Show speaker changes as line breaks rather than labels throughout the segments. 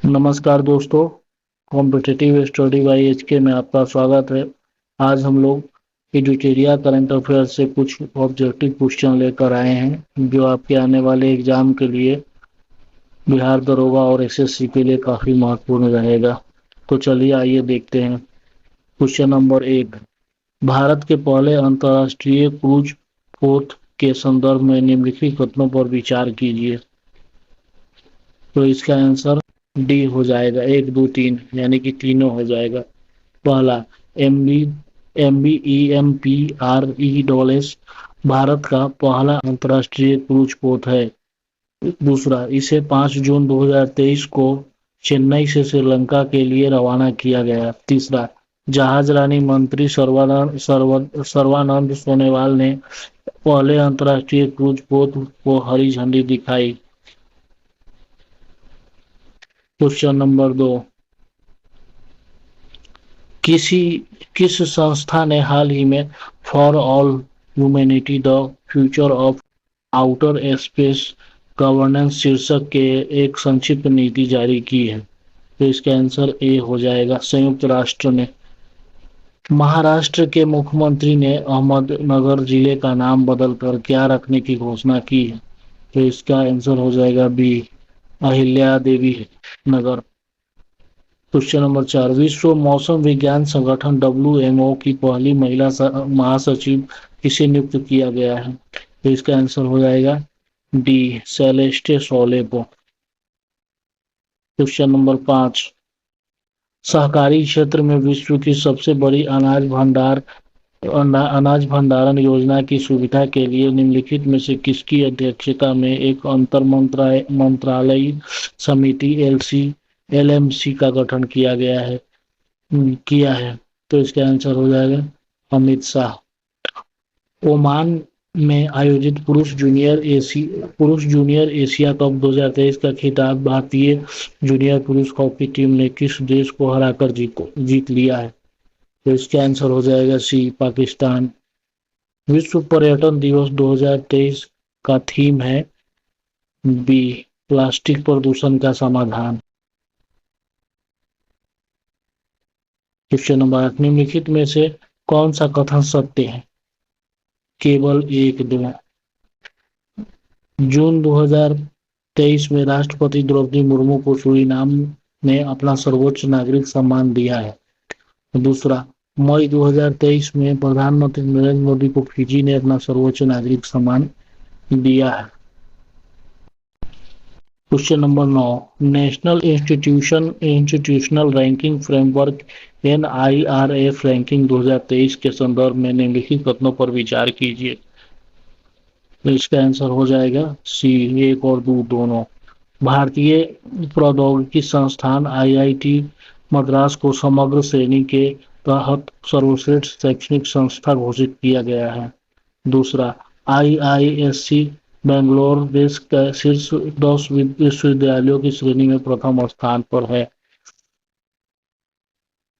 नमस्कार दोस्तों, competitive study by HK में आपका स्वागत है। आज हम लोग एडिटोरियल करंट अफेयर से कुछ ऑब्जेक्टिव क्वेश्चन लेकर आए हैं जो आपके आने वाले एग्जाम के लिए बिहार दरोगा और एसएससी के लिए काफ़ी महत्वपूर्ण रहेगा। तो चलिए आइए देखते हैं। क्वेश्चन नंबर 1, भारत के पहले अंतर्राष्ट्रीय क्रूज पोत के संदर्भ में निम्नलिखित कथनों पर विचार कीजिए। तो इसका आंसर डी हो जाएगा, 1 2 3 यानी कि तीनों हो जाएगा। पहला, MVEMPRE भारत का पहला अंतर्राष्ट्रीय क्रूज पोत है। दूसरा, इसे 5 जून 2023 को चेन्नई से श्रीलंका के लिए रवाना किया गया। तीसरा, जहाज रानी मंत्री सर्बानंद सोनोवाल ने पहले अंतर्राष्ट्रीय क्रूज पोत को हरी झंडी दिखाई। क्वेश्चन नंबर 2, किस संस्था ने हाल ही में for all humanity the future of outer space governance शीर्षक के एक संक्षिप्त नीति जारी की है। तो इसका आंसर ए हो जाएगा, संयुक्त राष्ट्र ने। महाराष्ट्र के मुख्यमंत्री ने अहमदनगर जिले का नाम बदलकर क्या रखने की घोषणा की है। तो इसका आंसर हो जाएगा बी, अहिल्या देवी नगर। क्वेश्चन नंबर 4, विश्व मौसम विज्ञान संगठन WMO की पहली महिला महासचिव किसे नियुक्त किया गया है। तो इसका आंसर हो जाएगा डी, सेलेस्टे सोलेपो। क्वेश्चन नंबर 5, सहकारी क्षेत्र में विश्व की सबसे बड़ी अनाज भंडारण योजना की सुविधा के लिए निम्नलिखित में से किसकी अध्यक्षता में एक अंतर मंत्रालयी समिति LMC का गठन किया है। तो इसका आंसर हो जाएगा अमित शाह। ओमान में आयोजित पुरुष जूनियर एशिया कप 2023 का खिताब भारतीय जूनियर पुरुष हॉकी टीम ने किस देश को हराकर जीत लिया है। तो इसका आंसर हो जाएगा सी, पाकिस्तान। विश्व पर्यटन दिवस 2023 का थीम है बी, प्लास्टिक प्रदूषण का समाधान। क्वेश्चन नंबर 8, निम्नलिखित में से कौन सा कथन सत्य है। केवल 1 2। जून 2023 में राष्ट्रपति द्रौपदी मुर्मू को सूरीनाम ने अपना सर्वोच्च नागरिक सम्मान दिया है। दूसरा, मई 2023 में प्रधानमंत्री नरेंद्र मोदी को फिजी ने अपना सर्वोच्च नागरिक सम्मान दिया है। Question number 9, national institutional ranking framework NIRF ranking 2023 के संदर्भ में निम्नलिखित कथनों पर विचार कीजिए। तो इसका आंसर हो जाएगा सी, 1 और 2 दोनों। भारतीय प्रौद्योगिकी संस्थान IIT मद्रास को समग्र श्रेणी के तहत सर्वश्रेष्ठ शैक्षणिक संस्था घोषित किया गया है। दूसरा, IISc बेंगलोर देश के शीर्ष 10 विश्वविद्यालयों की श्रेणी में प्रथम स्थान पर है।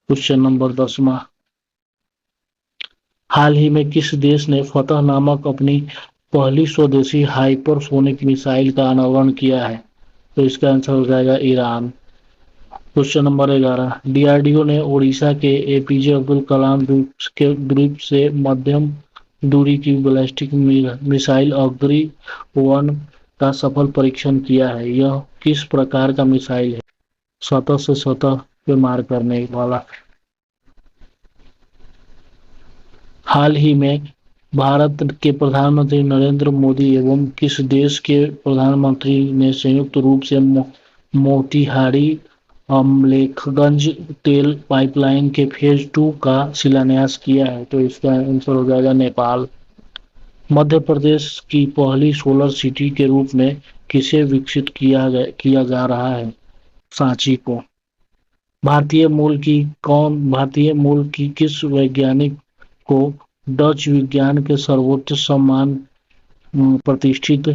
क्वेश्चन नंबर 10, हाल ही में किस देश ने फतह नामक अपनी पहली स्वदेशी हाइपरसोनिक मिसाइल का अनावरण किया है। तो इसका आंसर हो जाएगा ईरान। क्वेश्चन नंबर 11, DRDO ने ओडिशा के APJ अब्दुल कलाम द्वीप से मध्यम दूरी की बैलिस्टिक मिसाइल अग्नि-1 का सफल परीक्षण किया है। यह किस प्रकार का मिसाइल है। सतह से सतह पे मार करने वाला। हाल ही में भारत के प्रधानमंत्री नरेंद्र मोदी एवं किस देश के प्रधानमंत्री ने संयुक्त रूप से मोतिहारी अमलेखगंज तेल पाइपलाइन के फेज 2 का शिलान्यास किया है। तो इसका आंसर हो जाएगा नेपाल। मध्य प्रदेश की पहली सोलर सिटी के रूप में किसे विकसित किया जा रहा है। सांची को। भारतीय मूल की किस वैज्ञानिक को डच विज्ञान के सर्वोच्च सम्मान प्रतिष्ठित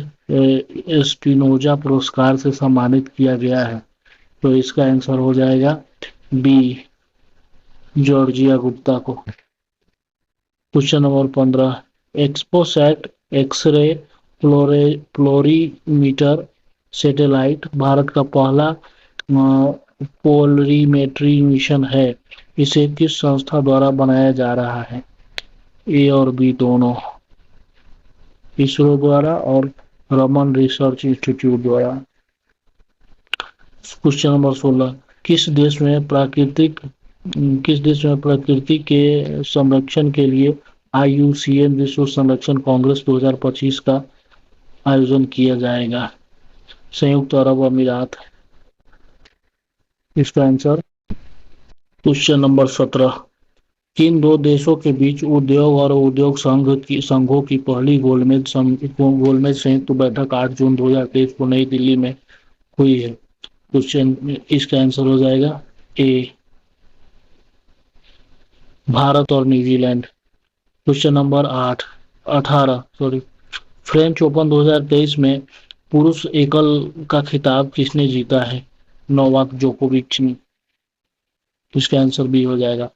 स्पिनोजा पुरस्कार से सम्मानित किया गया है। तो इसका आंसर हो जाएगा बी, जॉर्जिया गुप्ता को। Question number 15, XPoSat x-ray polarimeter satellite Bharat का पहला पोलरीमेट्री मिशन है, इसे किस संस्था द्वारा बनाया जा रहा है? ए और बी दोनों, इसरो द्वारा और रमन रिसर्च इंस्टीट्यूट द्वारा। क्वेश्चन नंबर 16, किस देश में प्रकृति के संरक्षण के लिए IUCN विश्व संरक्षण कांग्रेस 2025 का आयोजन किया जाएगा? संयुक्त अरब अमीरात। इसका आंसर क्वेश्चन नंबर 17, किन दो देशों के बीच उद्योग और उद्योग संघों की पहली गोलमेज संयुक्त बैठक 8 जून 2023 को नई दिल्ली में हुई है? क्वेश्चन, इसका आंसर हो जाएगा ए, भारत और New Zealand. Question number 18 French open 2023 में पुरुष एकल का खिताब किसने जीता है? नोवाक जोकोविच ने। इसका आंसर बी हो जाएगा।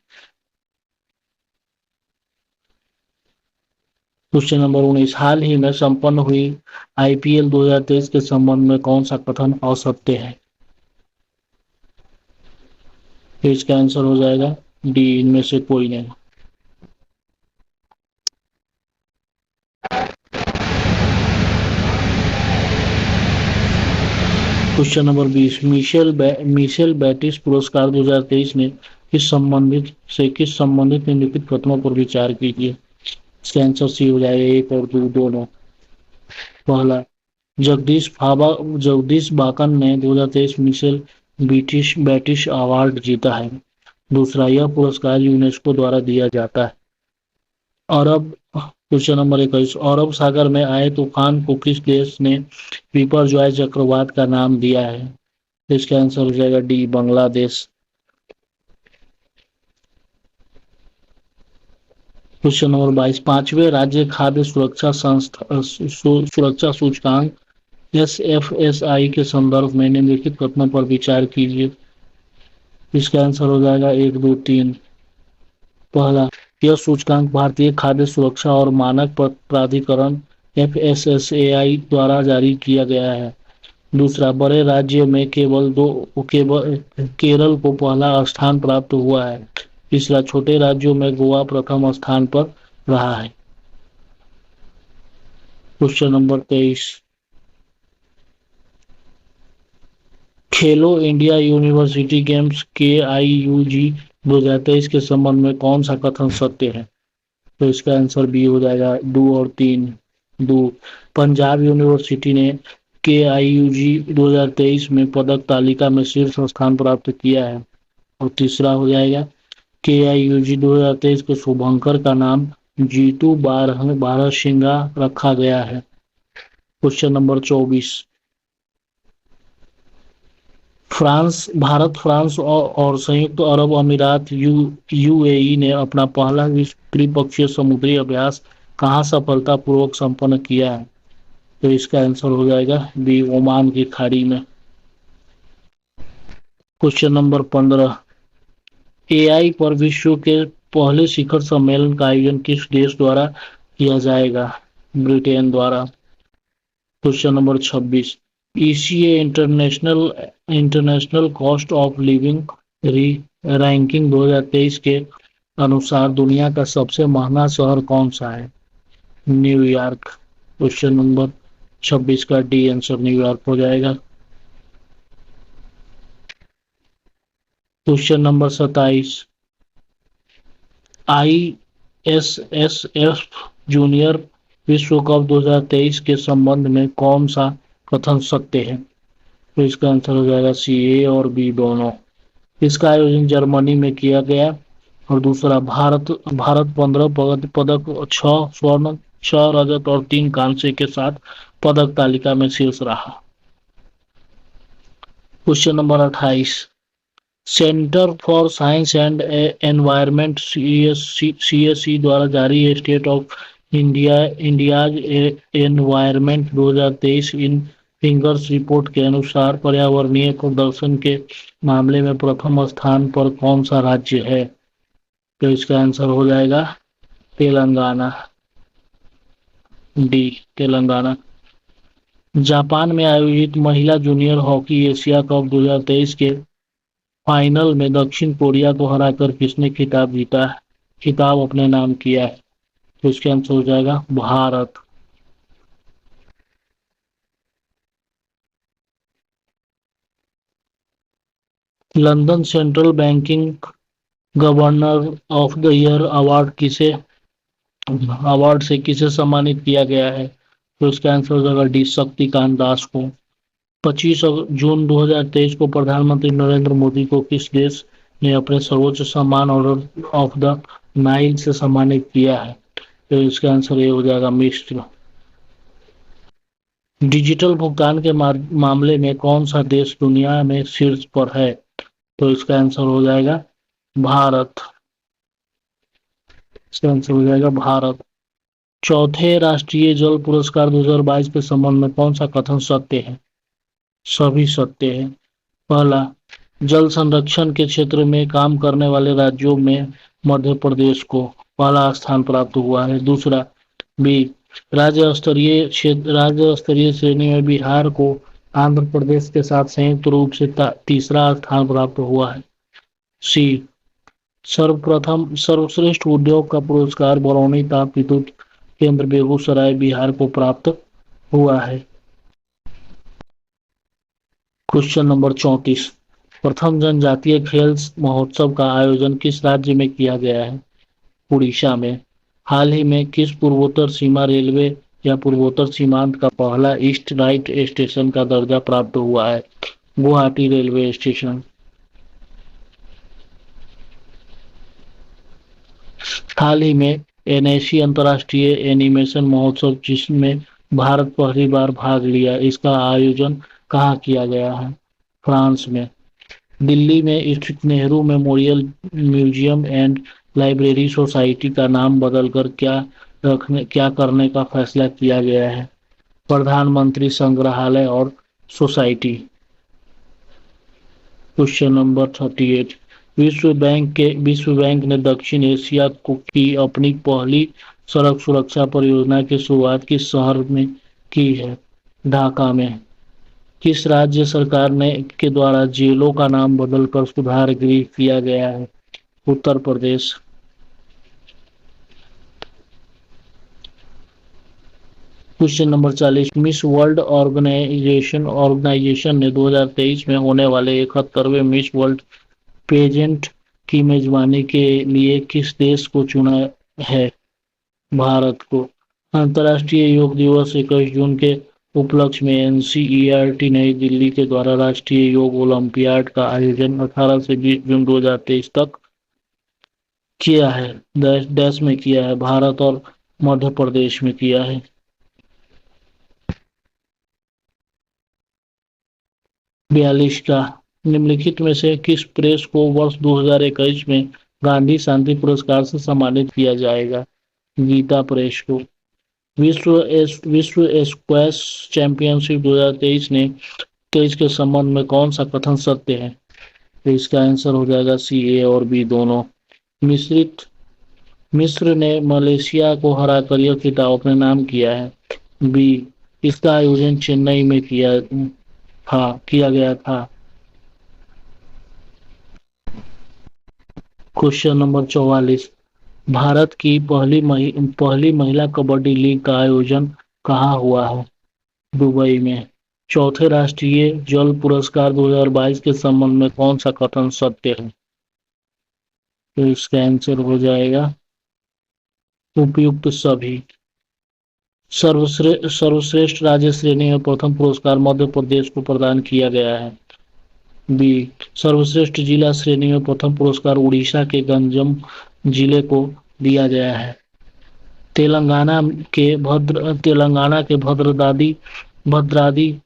क्वेश्चन नंबर 19, हाल ही में संपन्न हुई IPL 2023 के संबंध में कौन सा कथन असत्य है? तो इसका आंसर हो जाएगा डी, इनमें से कोई नहीं। क्वेश्चन नंबर 20, मिशेल बैटिस पुरस्कार 2023 ने किस संबंधित निम्नलिखित कथनों पर विचार कीजिए? इसका आंसर सी हो जाएगा, एक और दो दोनों। पहला, जगदीश बाकन ने 2023 मिशेल बैटिश अवार्ड जीता है। दूसरा, यह पुरस्कार यूनेस्को द्वारा दिया जाता है। क्वेश्चन नंबर 21, अरब सागर में आए तूफान को किस देश ने बिपरजॉय चक्रवात का नाम दिया है? इसका आंसर हो जाएगा डी, बांग्लादेश। क्वेश्चन नंबर 22, पांचवें राज्य खाद्य सुरक्षा सूचकांक SFSI के संदर्भ में निम्नलिखित कथनों पर विचार कीजिए। इसका आंसर हो जाएगा 1, 2, 3। पहला, यह सूचकांक भारतीय खाद्य सुरक्षा और मानक प्राधिकरण FSSAI द्वारा जारी किया गया है। दूसरा, बड़े राज्य में केवल केरल को पहला स्थान प्राप्त हुआ है। तीसरा, छोटे राज्यों में गोवा प्रथम स्थान पर रहा है। क्वेश्चन नंबर 23, खेलो इंडिया यूनिवर्सिटी गेम्स KIUG 2023 के संबंध में कौन सा कथन सत्य है? तो इसका आंसर बी हो जाएगा 2 और 3। 2, पंजाब यूनिवर्सिटी ने KIUG 2023 में पदक तालिका में शीर्ष स्थान प्राप्त किया है। और तीसरा हो जाएगा KIUG 2023 के शुभंकर का नाम जीतू बारहसिंगा रखा गया है। क्वेश्चन नंबर 24, भारत, फ्रांस और संयुक्त अरब अमीरात UAE ने अपना पहला त्रिपक्षीय समुद्री अभ्यास कहां सफलतापूर्वक संपन्न किया है? तो इसका आंसर हो जाएगा बी, ओमान की खाड़ी में। क्वेश्चन नंबर 15, AI पर विश्व के पहले शिखर सम्मेलन का आयोजन किस देश द्वारा किया जाएगा? ब्रिटेन द्वारा। Question number 26, ECA international cost of living ranking 2023 के अनुसार दुनिया का सबसे महंगा शहर कौन सा है? न्यूयॉर्क। क्वेश्चन नंबर 26 का डी आंसर न्यूयॉर्क हो जाएगा। क्वेश्चन नंबर 27, ISSF जूनियर विश्व कप 2023 के संबंध में कौन सा कथन सत्य है? तो इसका आंसर हो जाएगा सी, ए और बी दोनों। इसका आयोजन जर्मनी में किया गया। और दूसरा, भारत 15 पदक, 6 स्वर्ण, 6 रजत और 3 कांस्य के साथ पदक तालिका में शीर्ष रहा। Question number 28, centre for science and environment CSE द्वारा जारी state of India's environment 2023 in fingers report के अनुसार पर्यावरणीय प्रदर्शन के मामले में प्रथम स्थान पर कौन सा राज्य है? तो इसका आंसर हो जाएगा तेलंगाना, डी, तेलंगाना। जापान में आयोजित महिला जूनियर हॉकी एशिया कप 2023 के फाइनल में दक्षिण कोरिया को हराकर किसने खिताब जीता है, खिताब अपने नाम किया है? तो इसका आंसर हो जाएगा Bharat. London central banking governor of the year award से किसे सम्मानित किया गया है? तो इसका आंसर हो जाएगा डी शक्तिकांत दास को। 25 जून 2023 को प्रधानमंत्री नरेंद्र मोदी को किस देश ने अपने सर्वोच्च सम्मान ऑर्डर ऑफ द नाइल से सम्मानित किया है? तो इसका आंसर ये हो जाएगा मिस्र। डिजिटल भुगतान के मामले में कौन सा देश दुनिया में शीर्ष पर है? तो इसका आंसर हो जाएगा भारत। इसका आंसर हो जाएगा भारत। चौथे राष्ट्रीय जल पुरस्कार 2022 के संबंध में कौन सा कथन सत्य है? सभी सत्य है। पहला, जल संरक्षण के क्षेत्र में काम करने वाले राज्यों में मध्य प्रदेश को पहला स्थान प्राप्त हुआ है। दूसरा, बी, राज्य स्तरीय श्रेणी में बिहार को आंध्र प्रदेश के साथ संयुक्त रूप से तीसरा स्थान प्राप्त हुआ है। सी, सर्वश्रेष्ठ उद्योग का पुरस्कार बरौनी ताप विद्युत केंद्र बेगूसराय बिहार को प्राप्त हुआ है। क्वेश्चन नंबर 34, प्रथम जनजातीय खेल महोत्सव का आयोजन किस राज्य में किया गया है? उड़ीसा में। हाल ही में किस पूर्वोत्तर सीमा रेलवे या पूर्वोत्तर सीमांत का पहला ईस्ट राइट स्टेशन का दर्जा प्राप्त हुआ है? Guwahati railway station. हाल ही में एनएसी अंतर्राष्ट्रीय एनिमेशन महोत्सव जिसमें भारत पहली बार भाग लिया, इसका आयोजन कहाँ किया गया है? फ्रांस में। दिल्ली में स्थित Nehru memorial museum and library society का नाम बदलकर क्या करने का फैसला किया गया है? प्रधानमंत्री संग्रहालय और सोसाइटी। क्वेश्चन नंबर 38, विश्व बैंक ने दक्षिण एशिया की अपनी पहली सड़क सुरक्षा परियोजना की शुरुआत किस शहर में की है? ढाका में। किस राज्य सरकार के द्वारा जेलों का नाम बदलकर सुधार गृह किया गया है? Uttar Pradesh. Question number 40, Miss World Organization ने 2023 में होने वाले 71वें मिस वर्ल्ड पेजेंट की मेजबानी के लिए किस देश को चुना है? भारत को। अंतर्राष्ट्रीय योग दिवस 21 जून के उपलक्ष्य में एनसीईआरटी नई दिल्ली के द्वारा राष्ट्रीय योग ओलंपियाड का आयोजन 18 से 20 जून 2023 तक किया है। देश में किया है, भारत और मध्य प्रदेश में किया है। बयालीस का, निम्नलिखित में से किस प्रेस को वर्ष 2021 में गांधी शांति पुरस्कार से सम्मानित किया जाएगा? गीता प्रेस को। विश्व स्क्वैश चैंपियनशिप 2023 के संबंध में कौन सा कथन सत्य है? तो इसका आंसर हो जाएगा सी, ए और बी दोनों। मिस्र ने मलेशिया को हराकर यह खिताब अपने नाम किया है। बी, इसका आयोजन चेन्नई में किया गया था। क्वेश्चन नंबर 44, भारत की पहली महिला कबड्डी लीग का आयोजन कहाँ हुआ है? दुबई में। चौथे राष्ट्रीय जल पुरस्कार 2022 के संबंध में कौन सा कथन सत्य है? तो इसका आंसर हो जाएगा उपयुक्त सभी। सर्वश्रेष्ठ राज्य श्रेणी में प्रथम पुरस्कार मध्य प्रदेश को प्रदान किया गया है। बी, सर्वश्रेष्ठ जिला श्रेणी में प्रथम पुरस्कार उड़ीसा के गंजम जिले को दिया गया है। तेलंगाना के भद्राद्री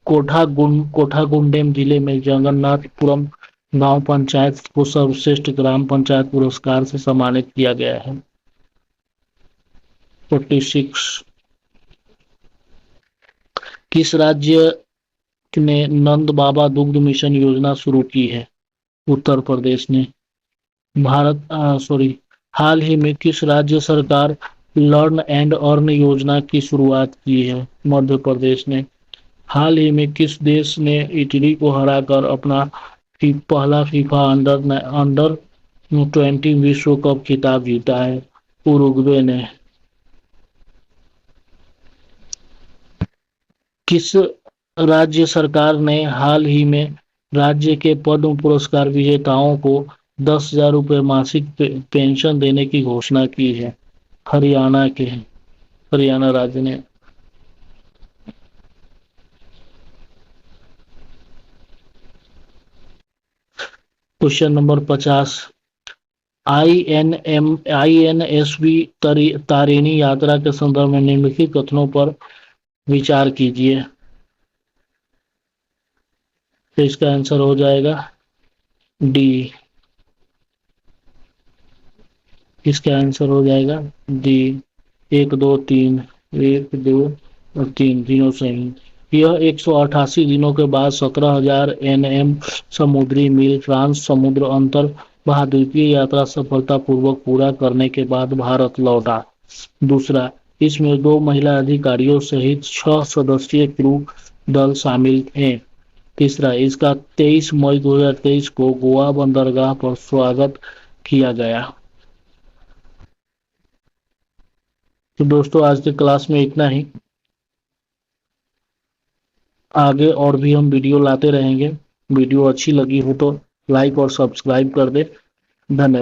कोठागुंडेम जिले में जगन्नाथपुरम गांव पंचायत को सर्वश्रेष्ठ ग्राम पंचायत पुरस्कार से सम्मानित किया गया है। 46, किस राज्य ने नंद बाबा दुग्ध मिशन योजना शुरू की है? उत्तर प्रदेश ने। हाल ही में किस राज्य सरकार लर्न एंड अर्न योजना की शुरुआत की है? मध्य प्रदेश ने। हाल ही में किस देश ने इटली को हराकर अपना पहला फीफा अंडर 20 विश्व कप खिताब जीता है उरुग्वे ने। किस राज्य सरकार ने हाल ही में राज्य के पद्म पुरस्कार विजेताओं को 10,000 रुपये मासिक पेंशन देने की घोषणा की है? हरियाणा राज्य ने। Question number 50। INSV तारिणी यात्रा के संदर्भ में निम्नलिखित कथनों पर विचार कीजिए। तो इसका आंसर हो जाएगा डी। इसका आंसर हो जाएगा डी। 1 2 3 1 2 और 3 तीनों सही। यह 188 दिनों के बाद 17,000 NM समुद्री मील फ्रांस समुद्र अंतर महाद्वीपीय यात्रा सफलतापूर्वक पूरा करने के बाद भारत लौटा। दूसरा, इसमें 2 महिला अधिकारियों सहित 6 सदस्यीय क्रू दल शामिल थे। तीसरा, इसका 23 मई 2023 को गोवा बंदरगाह पर स्वागत किया गया। तो दोस्तों आज के क्लास में इतना ही। आगे और भी हम वीडियो लाते रहेंगे। वीडियो अच्छी लगी हो तो लाइक और सब्सक्राइब कर दे। धन्यवाद।